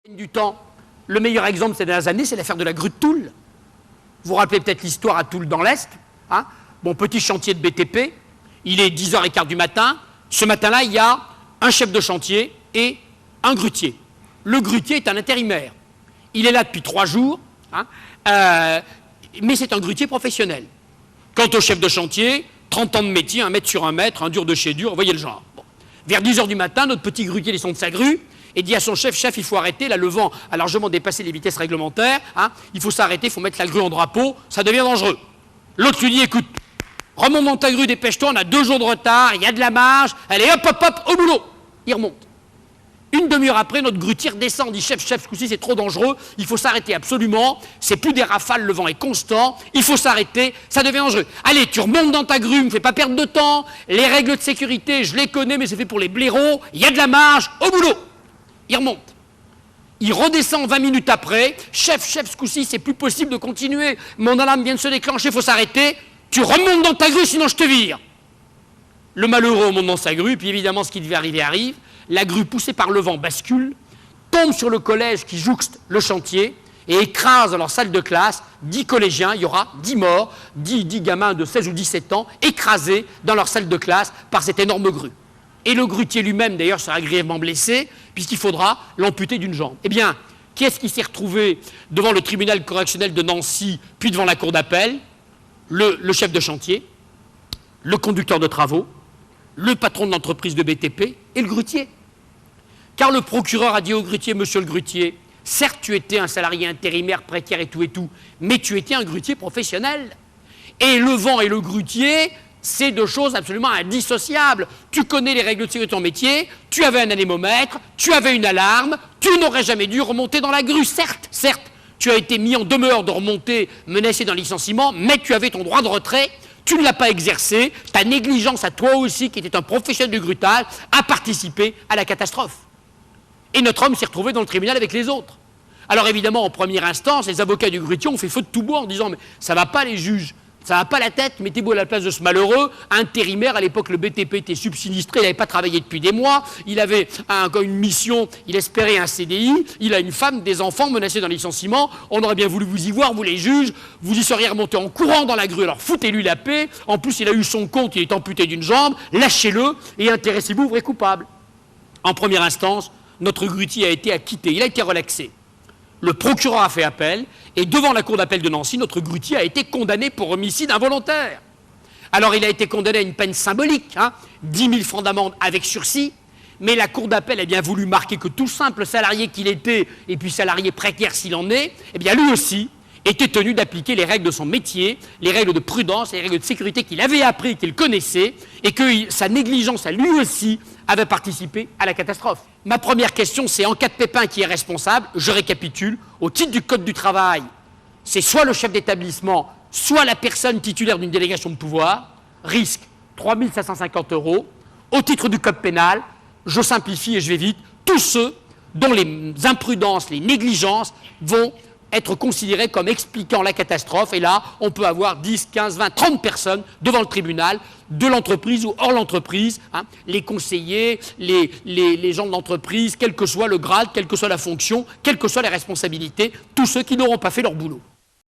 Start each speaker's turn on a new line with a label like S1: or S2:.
S1: Du temps. Le meilleur exemple ces dernières années, c'est l'affaire de la grue de Toul. Vous vous rappelez peut-être l'histoire à Toul dans l'Est. Hein, bon, petit chantier de BTP, il est 10h15 du matin. Ce matin-là, il y a un chef de chantier et un grutier. Le grutier est un intérimaire. Il est là depuis 3 jours, hein, mais c'est un grutier professionnel. Quant au chef de chantier, 30 ans de métier, 1 mètre sur 1 mètre, un dur de chez dur, vous voyez le genre. Bon. Vers 10h du matin, notre petit grutier descend de sa grue et dit à son chef, il faut arrêter, là le vent a largement dépassé les vitesses réglementaires, hein, il faut s'arrêter, il faut mettre la grue en drapeau, ça devient dangereux. L'autre lui dit, écoute, remonte dans ta grue, dépêche-toi, on a 2 jours de retard, il y a de la marge, allez hop, hop, hop, au boulot. Il remonte. Une demi-heure après, notre grutier descend, dit, chef, ce coup-ci c'est trop dangereux, il faut s'arrêter absolument, c'est plus des rafales, le vent est constant, il faut s'arrêter, ça devient dangereux. Allez, tu remontes dans ta grue, me fais pas perdre de temps, les règles de sécurité, je les connais, mais c'est fait pour les blaireaux, il y a de la marge, au boulot. Il remonte. Il redescend 20 minutes après. Chef, ce coup-ci, c'est plus possible de continuer. Mon alarme vient de se déclencher, il faut s'arrêter. Tu remontes dans ta grue, sinon je te vire. Le malheureux remonte dans sa grue, puis évidemment, ce qui devait arriver arrive. La grue, poussée par le vent, bascule, tombe sur le collège qui jouxte le chantier et écrase dans leur salle de classe 10 collégiens. Il y aura 10 morts, 10 gamins de 16 ou 17 ans, écrasés dans leur salle de classe par cette énorme grue. Et le grutier lui-même, d'ailleurs, sera grièvement blessé, puisqu'il faudra l'amputer d'une jambe. Eh bien, qui est-ce qui s'est retrouvé devant le tribunal correctionnel de Nancy, puis devant la cour d'appel? Le chef de chantier, le conducteur de travaux, le patron de l'entreprise de BTP et le grutier. Car le procureur a dit au grutier, monsieur le grutier, certes, tu étais un salarié intérimaire, précaire et tout, mais tu étais un grutier professionnel. Et le vent et le grutier, c'est 2 choses absolument indissociables. Tu connais les règles de sécurité en métier, tu avais un anémomètre, tu avais une alarme, tu n'aurais jamais dû remonter dans la grue. Certes, tu as été mis en demeure de remonter, menacé d'un licenciement, mais tu avais ton droit de retrait, tu ne l'as pas exercé, ta négligence à toi aussi, qui était un professionnel du grutage, a participé à la catastrophe. Et notre homme s'est retrouvé dans le tribunal avec les autres. Alors évidemment, en première instance, les avocats du grutier ont fait feu de tout bois en disant « mais ça va pas les juges ». Ça n'a pas la tête, mettez-vous à la place de ce malheureux, intérimaire, à l'époque le BTP était subsinistré, il n'avait pas travaillé depuis des mois, il avait une mission, il espérait un CDI, il a une femme, des enfants menacés d'un licenciement, on aurait bien voulu vous y voir, vous les juges, vous y seriez remontés en courant dans la grue, alors foutez-lui la paix, en plus il a eu son compte, il est amputé d'une jambe, lâchez-le et intéressez-vous, vrai coupable. En première instance, notre grutier a été acquitté, il a été relaxé. Le procureur a fait appel, et devant la cour d'appel de Nancy, notre grutier a été condamné pour homicide involontaire. Alors il a été condamné à une peine symbolique, 10 000 francs d'amende avec sursis, mais la cour d'appel a bien voulu marquer que tout simple salarié qu'il était, et puis salarié précaire s'il en est, eh bien lui aussi était tenu d'appliquer les règles de son métier, les règles de prudence, les règles de sécurité qu'il avait appris, qu'il connaissait, et que sa négligence à lui aussi avait participé à la catastrophe. Ma première question, c'est en cas de pépin qui est responsable, je récapitule, au titre du Code du travail, c'est soit le chef d'établissement, soit la personne titulaire d'une délégation de pouvoir, risque 3 550 €. Au titre du Code pénal, je simplifie et je vais vite, tous ceux dont les imprudences, les négligences vont être considérés comme expliquant la catastrophe. Et là, on peut avoir 10, 15, 20, 30 personnes devant le tribunal de l'entreprise ou hors l'entreprise, les conseillers, les gens de l'entreprise, quel que soit le grade, quelle que soit la fonction, quelles que soient les responsabilités, tous ceux qui n'auront pas fait leur boulot.